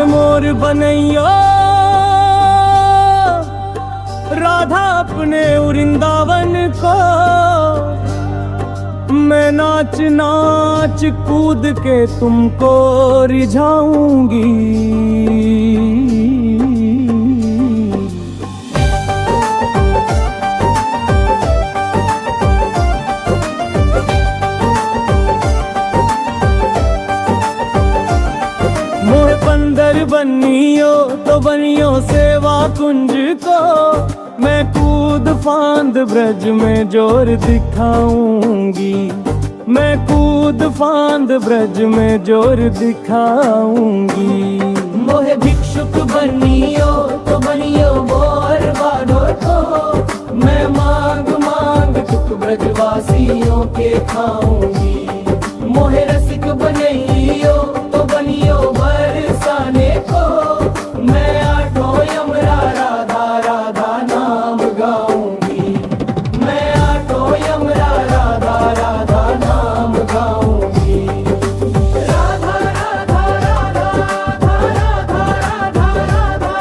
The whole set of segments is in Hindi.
मोर बनैयो राधा अपने वृंदावन को, मैं नाच नाच कूद के तुमको रिझाऊंगी। मोह बंदर बनियो तो बनियो सेवा कुंज को, मैं कूद फांद ब्रज में जोर दिखाऊंगी। मैं कूद फांद ब्रज में जोर दिखाऊंगी। मोहे भिक्षुक बनियो तो बनियो मोर बाढ़ो को, मैं मांग मांग दुख ब्रजवासियों के खाऊंगी। मोहे रसिक बनियो तो बनियो बरसाने को, मैं आठों यमरा राधा राधा नाम गाऊंगी। मैं आठों यमरा राधा राधा नाम गाऊंगी। राधा राधा राधा राधा राधा राधा राधा राधा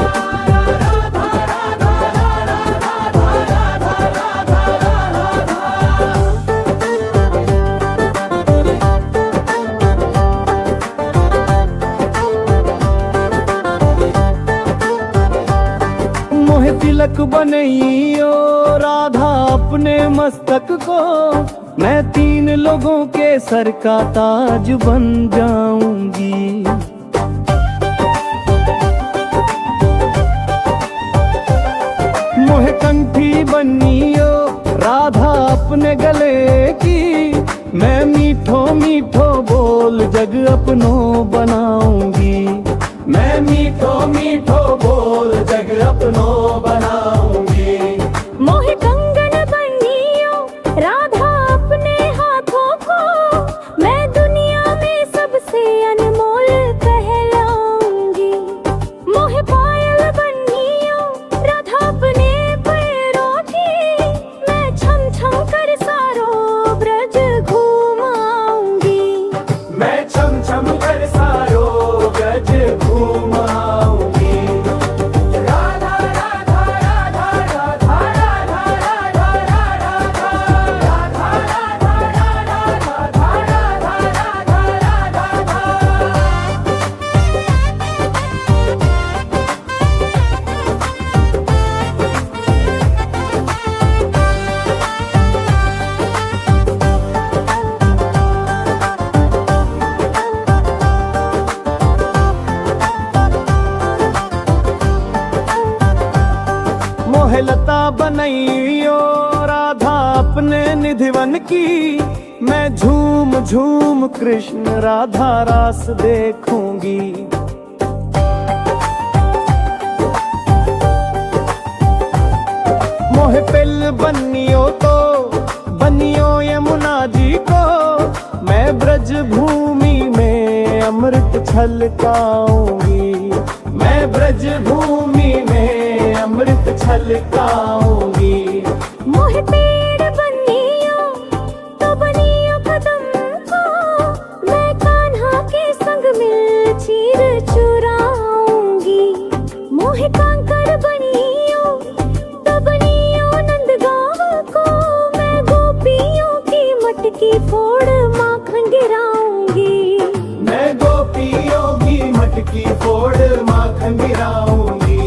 मोहे तिलक बनैयो राधा अपने मस्तक को, मैं 3 लोगों के सर का ताज बन जाऊंगी। मोहे कंठी बनियो राधा अपने गले की, मैं मीठो मीठो बोल जग अपनो बनाऊंगी। मैं मीठो मीठो बोल जग अपनो बनाऊंगी। मोहे कंगन बनियो राधा अपने हाथों को, मैं दुनिया में सबसे अनमोल कहलाऊंगी। मोहे पायल बनियो राधा अपने पैरों की, मैं छम छम कर सारो ब्रज घूमाऊंगी। मैं छम छम कर सारो ब्रज घूमाऊंगी। राधा राधा राधा राधा राधा राधा राधा राधा राधा राधा। मोहे लता बनैयो राधा अपने निधिवन की, मैं झूम झूम कृष्ण राधा रास देखूंगी। मोहे पिल बनियो तो बनियो यमुना जी को, मैं ब्रज भूमि में अमृत छलकाऊंगी। मैं ब्रज भूमि में अमृत छलकाऊंगी। मोहे पेड़ बनियो तो बनियो कदम को, मैं कान्हा के संग मिल चीर चुराऊंगी। मोहे कांकर बनियो तो बनियो नंदगांव को, मैं गोपियों की मटकी फोड़ माखन गिराऊंगी। मैं गोपियों की मटकी फोड़ माखन गिराऊंगी।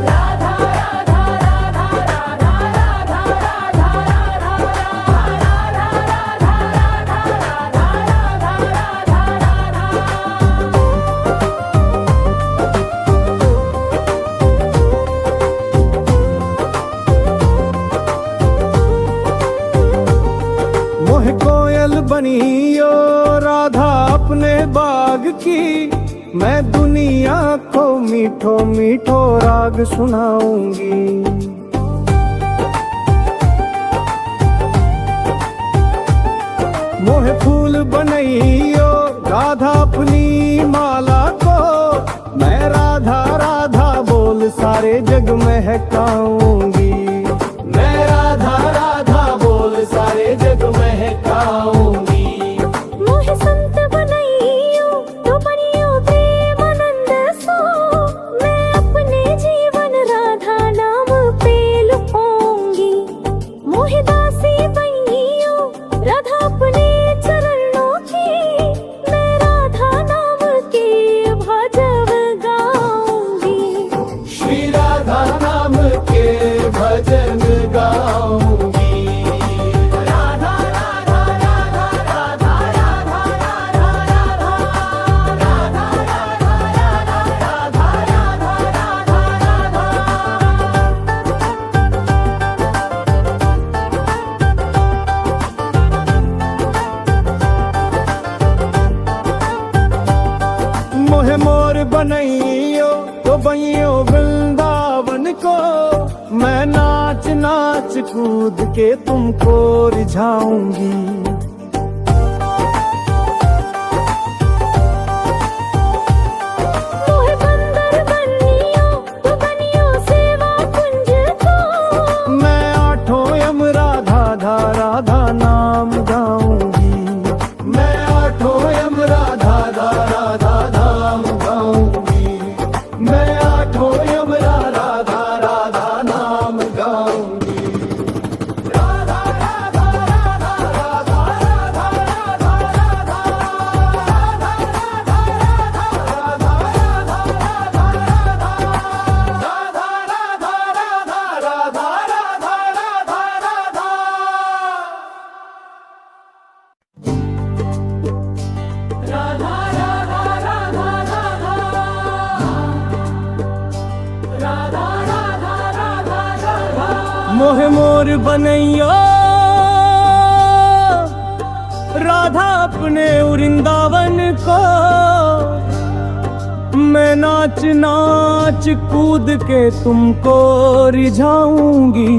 राधा राधा राधा राधा राधा राधा राधा मोहे कोयल बनियो राधा अपने बाग की, मैं दुनिया को मीठो मीठो राग सुनाऊंगी। मोहे फूल बनैयो राधा अपनी माला को, मैं राधा राधा बोल सारे जग महकाऊंगी। मैं राधा राधा बोल सारे जग महकाऊंगी। मोहे संत बनैयो तो बनियो प्रेमानंद भजन गाऊंगी। राधा राधा राधा राधा राधा राधा राधा राधा राधा राधा मोहे मोर बनैयो तो बइयो वृंदावन को, मैं नाच नाच कूद के तुमको रिझाऊंगी। मोहे बंदर बनियो तो बनियो सेवा कुंज को, मैं आठों यम राधा धा राधा नाम गाऊंगी। मैं आठों यम राधा धा राधा नाम गाऊंगी। मैं आठों यम राधा धा राधा नाम गाऊंगी। राधा राधा राधा राधा राधा राधा राधा राधा मोहे मोर बनैयो राधा अपने वृंदावन को, मैं नाच नाच कूद के तुमको रिझाऊंगी।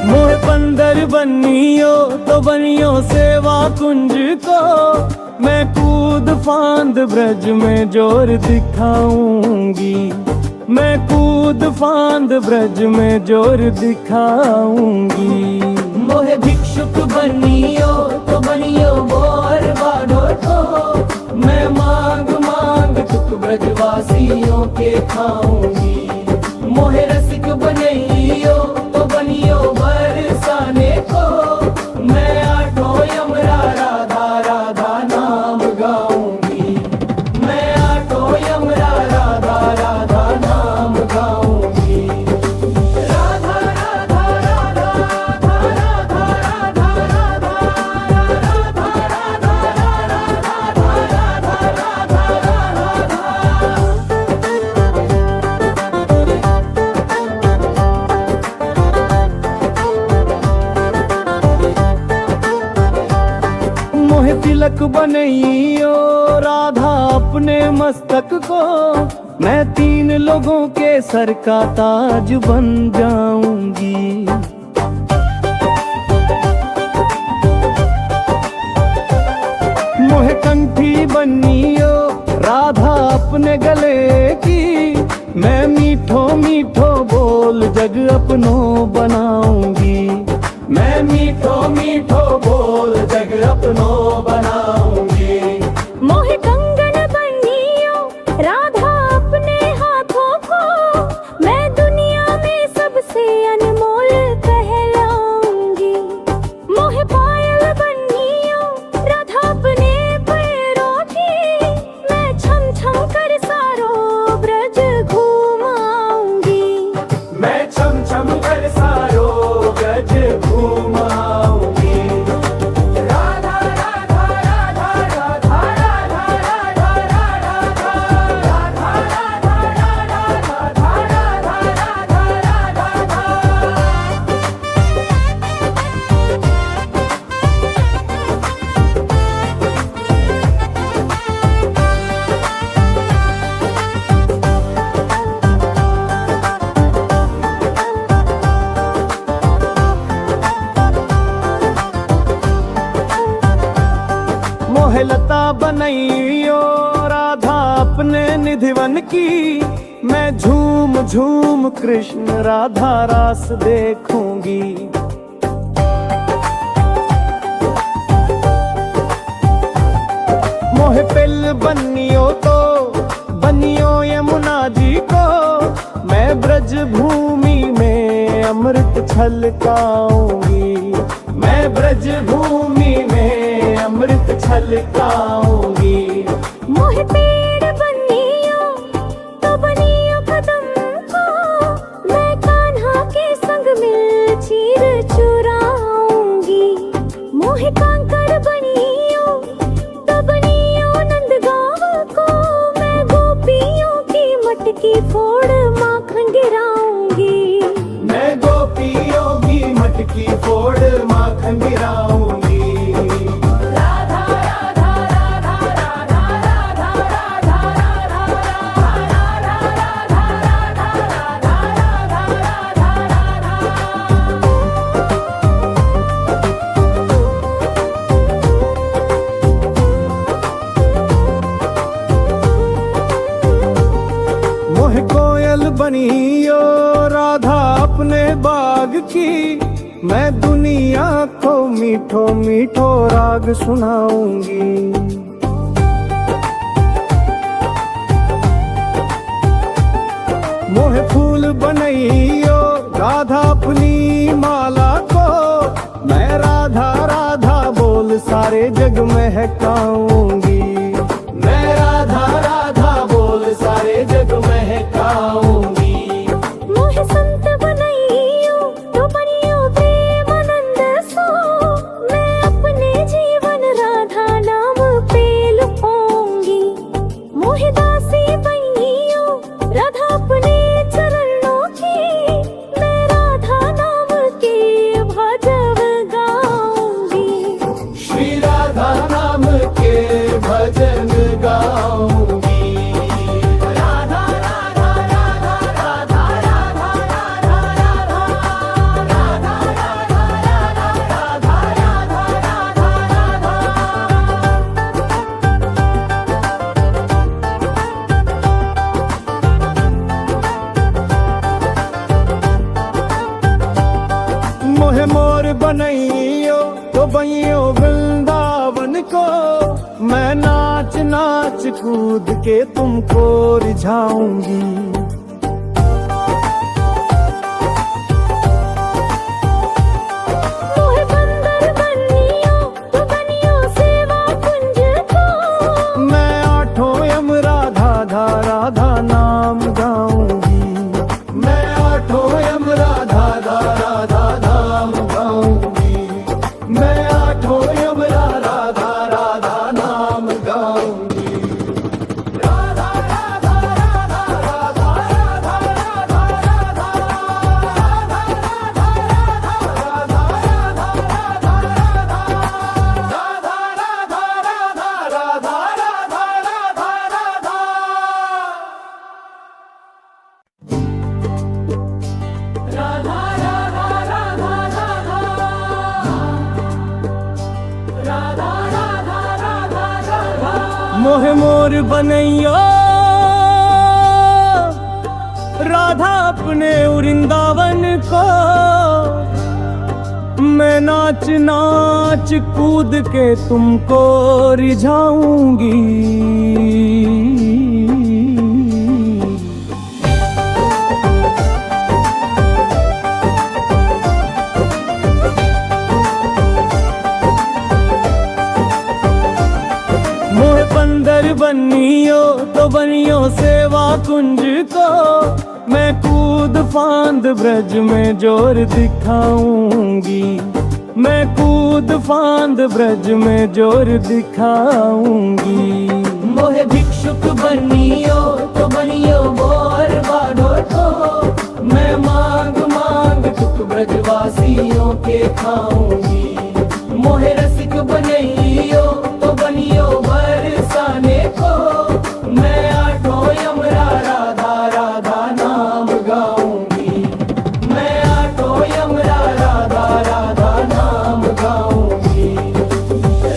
मोहे बंदर बनियो तो बनियो सेवा कुंज को, मैं कूद फांद ब्रज में जोर दिखाऊंगी। मैं कूद फांद ब्रज में जोर दिखाऊंगी। मोहे भिक्षुक बनियो तो बनियो मोर बाढ़ो को, मैं मांग मांग तुक ब्रजवासियों के खाऊंगी। मोहे रसिक बनैयो तो बनियो बरसाने को, मैं आठों यम राधा राधा नाम गाऊंगी। मैं आठों यम राधा राधा नाम गाऊंगी। राधा राधा राधा राधा राधा राधा राधा राधा मोहे तिलक बनैयो राधा अपने मस्तक को, मैं 3 लोगों के सर का ताज बन जाऊंगी। मोहे कंठी बनियो राधा अपने गले की, मैं मीठो मीठो बोल जग अपनो बनाऊंगी। मैं मीठो मीठो बोल जग अपनो बनाऊंगी। मोहे कंगन बनियो राधा अपने हाथों को, मैं दुनिया में सबसे अनमोल कहलाऊंगी। मोहे पायल बनियो राधा अपने पैरों की, मैं छम छम कर सारो ब्रज घूमाऊंगी। मैं छम छम कर सारो ब्रज घूमाऊंगी। राधा राधा राधा राधा राधा राधा राधा राधा राधा राधा। मोहे लता बनैयो राधा अपने निधिवन की, मैं झूम झूम कृष्ण राधा रास देखूंगी। मोहे पिल बनियो तो बनियो यमुना जी को, मैं ब्रज भूमि में अमृत छलकाऊंगी। मैं ब्रज भूमि में अमृत छलकाऊंगी। मोहे पेड़ बनियो तो बनियो कदम को, मैं कान्हा के संग मिल चीर चुराऊंगी। मोहे कांकड़ बनियो तो बनियो नंदगांव को, मैं गोपियों की मटकी फोड़ माखन गिराऊंगी। मैं गोपियों की मटकी फोड़ माखन गिराऊंगी। मोह कोयल बनियो राधा अपने बाग की, मैं दुनिया को मीठो मीठो राग सुनाऊंगी। मोह फूल बनइयो राधा अपनी माला को, मैं राधा राधा बोल सारे जग महकाऊंगी। मैं राधा राधा बोल सारे जग महकाऊंगी। मोहे संत बनइयो तो बनियो प्रेमानंद सो, मैं अपने जीवन राधा नाम पे लुपाऊंगी। मोहे दासी बनियो राधा अपने चरणों की, मैं राधा नाम के भजन गाऊंगी। श्री राधा नाम के भजन गाऊंगी। राधा राधा राधा राधा राधा राधा राधा राधा राधा राधा मोहे मोर बनइयो तो बइयो वृंदावन को, मैं नाच नाच कूद के तुमको रिझाऊंगी। मोहे बंदर बनियो तो बनियो सेवा कुंज को, मैं आठों यम राधा धा राधा नाम गाऊंगी। मैं आठों यम राधा धा राधा नाम गाऊंगी। मैं आठों यम राधा धा राधा नाम गाऊंगी। राधा राधा राधा राधा राधा राधा राधा मोहे मोर बनइयो राधा अपने वृंदावन को, मैं नाच नाच कूद के तुमको रिझाऊंगी। मोहे बंदर बनियो तो बनियो सेवा कुंज को, मैं कूद फांद ब्रज में जोर दिखाऊंगी। मैं कूद फांद ब्रज में जोर दिखाऊंगी। मोहे भिक्षुक बनियो तो बनियो बोर बाढ़ो को, मैं मांग मांग दुख ब्रजवासियों के खाऊंगी। मोहे रसिक बनइयो तो बनियो बरसाने को, मैं आठों यम राधा राधा नाम गाऊंगी। मैं आठों यम राधा राधा नाम गाऊंगी।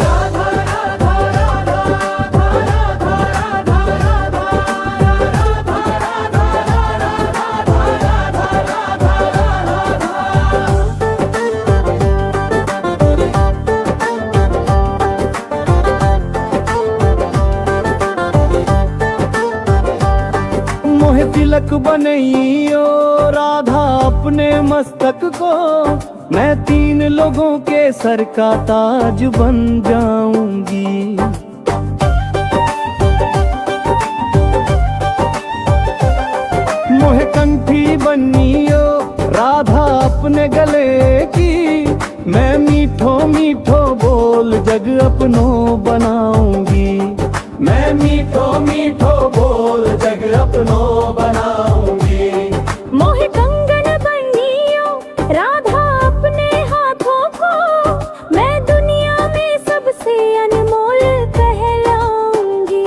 राधा राधा राधा राधा राधा राधा राधा राधा मोहे तिलक बनइयो राधा अपने मस्तक को, मैं 3 लोगों के सर का ताज बन जाऊंगी। मोहे कंठी बनियो राधा अपने गले की, मैं मीठो मीठो बोल जग अपनो बनाऊंगी। मैं मीठो मीठो बोल जग अपनो बनाऊंगी। मोहे कंगन बनियो राधा अपने हाथों को, मैं दुनिया में सबसे अनमोल कहलाऊंगी।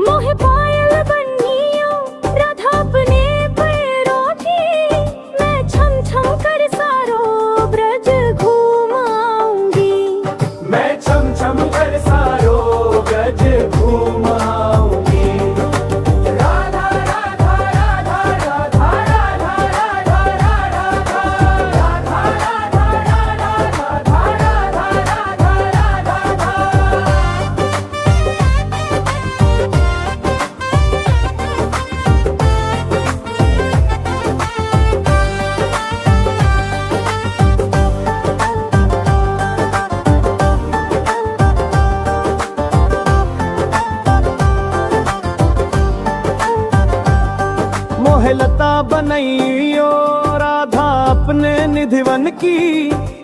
मोहे पायल बनियो राधा अपने पैरों की, मैं छम छम कर सारो ब्रज घूमाऊंगी। मैं छम छम कर सारो ब्रज घूमाऊंगी। राधा राधा राधा राधा राधा राधा राधा राधा राधा राधा राधा राधा। मोहे लता बनैयो राधा अपने निधिवन की,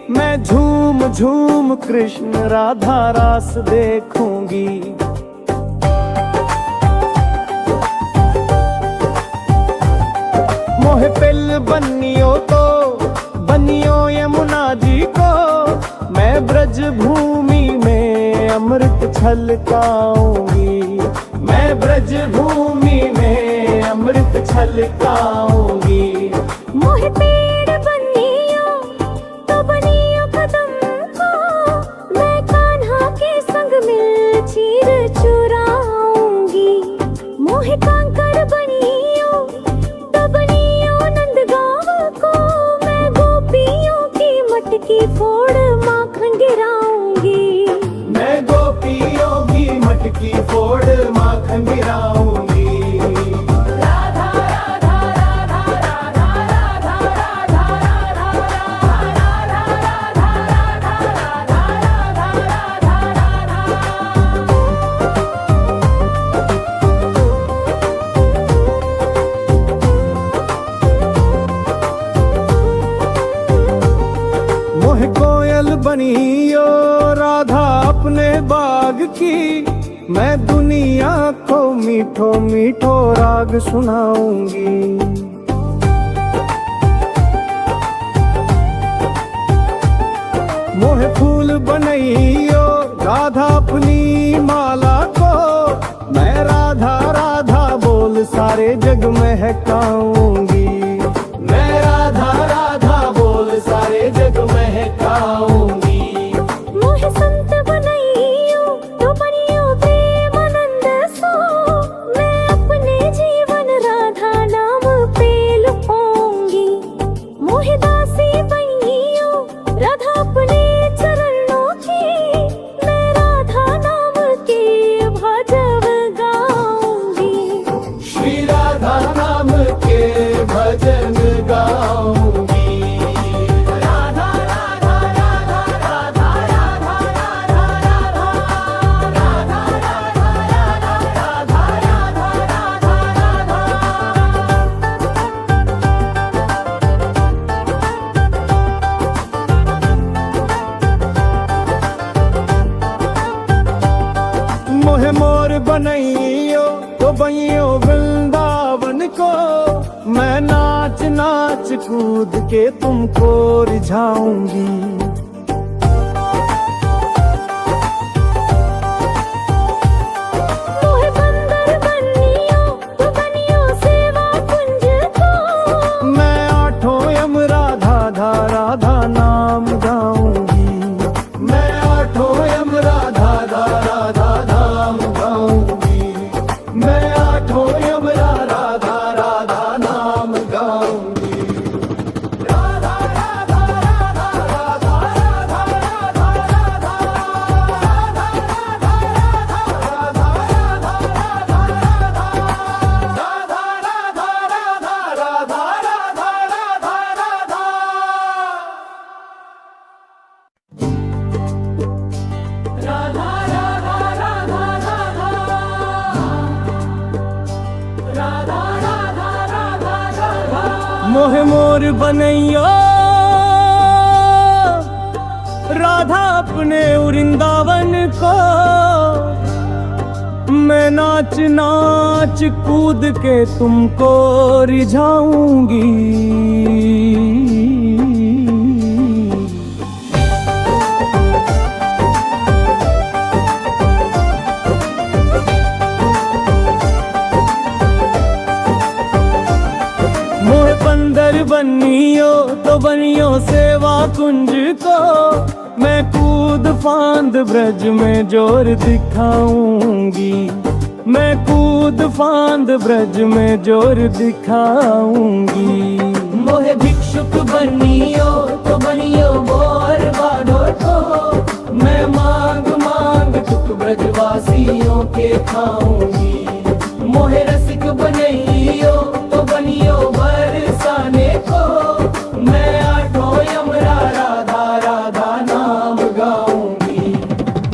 मैं झूम झूम कृष्ण राधा रास देखूंगी। मोहे पिल बनियो तो बनियो यमुना जी को, मैं ब्रज भूमि में अमृत छलकाऊंगी। मैं ब्रज भूमि में अमृत छलकाऊंगी। मोहे पेड़ बनियो तो बनियो कदम को, मैं कान्हा के संग मिल चीर चुराऊंगी। मोहे कांकर बनियो तो बनियो नंदगांव को, मैं गोपियों की मटकी फोड़ माखन गिराऊंगी। मैं गोपियों की मटकी फोड़ माखन गिराऊंगी। राधा राधा राधा राधा राधा राधा राधा राधा मोहे कोयल बनियो राधा अपने बाग की, मैं दुनिया को मीठो मीठो राग सुनाऊंगी। मोहे फूल बनैयो राधा अपनी माला को, मैं राधा राधा बोल सारे जग महकाऊंगी। मैं राधा राधा बोल सारे जग महकाऊंगी। मोहे संत बनैयो तो बनियो प्रेमानंद सो, मैं अपने जीवन राधा नाम पे लुपाऊंगी। मोहे दासी बनियो राधा अपने चरणों की, मैं राधा नाम के भजन गाऊंगी। श्री राधा नाम के भजन गाऊंगी। राधा राधा राधा राधा राधा राधा राधा राधा राधा राधा मोहे मोर बनैयो तो बइयो वृंदावन को, मैं नाच नाच कूद के तुमको रिझाऊंगी। मोहे बंदर बनियो तो बनियो सेवा कुंज को, मैं 8 यम राधा धा राधा नाम गाऊंगी। मैं 8 यम राधा धा राधा नाम गाऊंगी। मैं 8 यम राधा धा राधा नाम गाऊंगी। राधा राधा राधा राधा राधा राधा राधा राधा राधा राधा राधा राधा राधा राधा राधा राधा राधा बनैयो राधा अपने वृंदावन को, मैं नाच नाच कूद के तुमको रिझाऊंगी। मोहे बंदर बनियो तो बनियो सेवा कुंज को, मैं कूद फांद ब्रज में जोर दिखाऊंगी। मैं कूद फांद ब्रज में जोर दिखाऊंगी। मोहे भिक्षुक बनियो तो बनियो बोर बाडोर को, मैं मांग मांग तुक ब्रजवासियों के खाऊंगी। मोहे रसिक बनइयो तो बनियो बरसाने को, मैं आठों यमरा राधा राधा नाम गाऊंगी।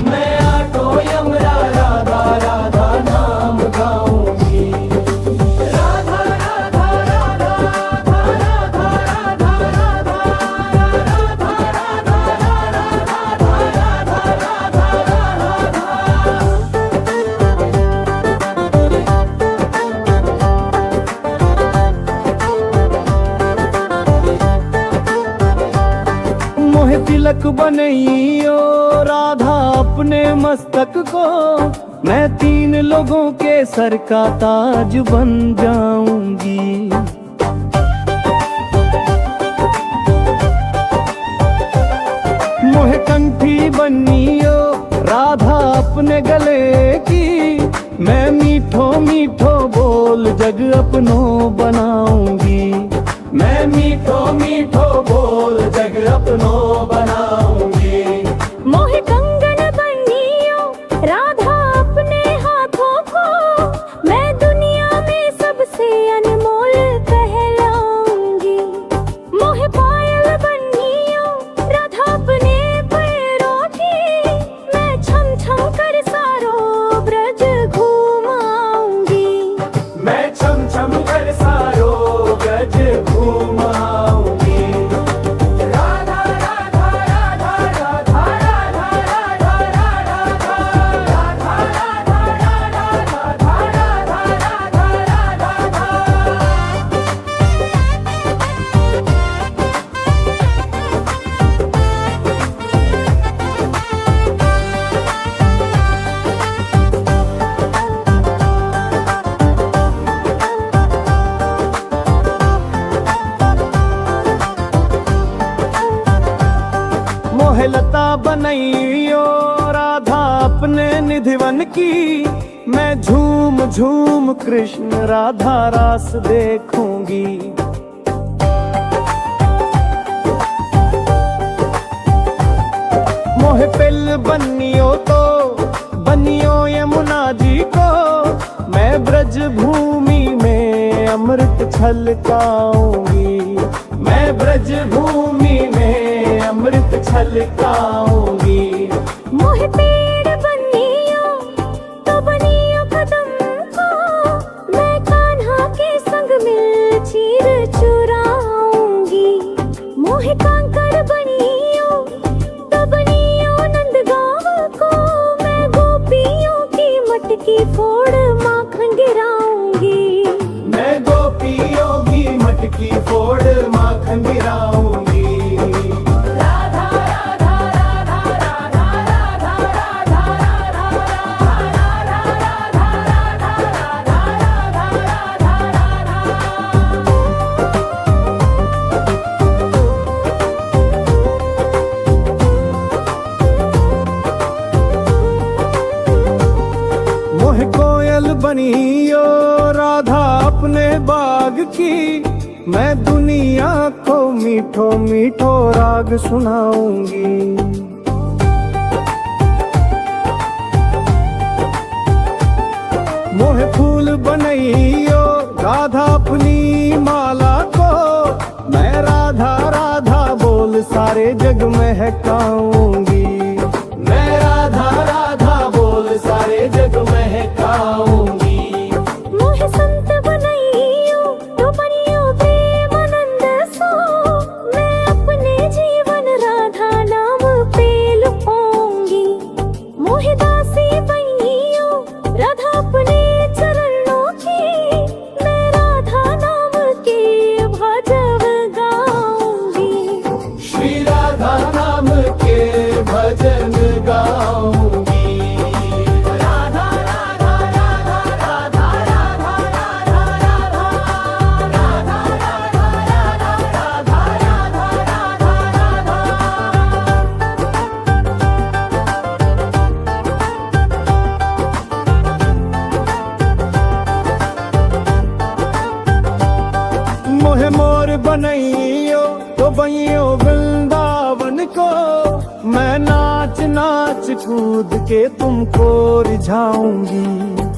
मैं आठों यमरा राधा राधा नाम गाऊंगी। राधा राधा राधा राधा राधा राधा राधा राधा मोहे तिलक बनइयो राधा अपने मस्तक को, मैं 3 लोगों के सर का ताज बन जाऊंगी। मोहे कंठी बनियो राधा अपने गले की, मैं मीठो मीठो बोल जग अपनो बनाऊंगी। मैं मीठो मीठो बोल जग अपनो बनाऊंगी। मोहे कंगन बनियो राधा अपने हाथों को, मैं दुनिया में सबसे अनमोल कहलाऊंगी। मोहे पायल बनियो राधा अपने पैरों की, मैं छम छम कर सारो ब्रज घूमाऊंगी। मैं छम छम कर सारो ब्रज घूमाऊंगी। राधा राधा राधा राधा राधा राधा राधा राधा राधा राधा। मोहे लता बनइयो राधा अपने निधिवन की, मैं झूम झूम कृष्ण राधा रास देखूंगी। मोहे पिल बनियो तो बनियो यमुना जी को, मैं ब्रज भूमि में अमृत छलकाऊंगी। मैं ब्रज भूमि में अमृत छलकाऊंगी। मोहे पेड़ बनियो तो बनियो कदम को, मैं कान्हा के संग मिल चीर चुराऊंगी। मोहे कांकड़ बनियो तो बनियो नंदगांव को, मैं गोपियों की मटकी फोड़ माखन गिराऊंगी। मैं गोपियों की मटकी फोड़ माखन गिराऊंगी। राधा राधा राधा राधा राधा राधा राधा मोहे कोयल बनियो राधा अपने बाग की, मैं दुनिया को मीठो मीठो राग सुनाऊंगी। मोहे फूल बनइयो राधा अपनी माला को, मैं राधा राधा बोल सारे जग महकाऊंगी। मैं राधा राधा बोल सारे जग महकाऊंगी। मोहे संत बनइयो तो बनियो प्रेमानंद सो, मुझको, मैं नाच नाच कूद के तुमको रिझाऊंगी।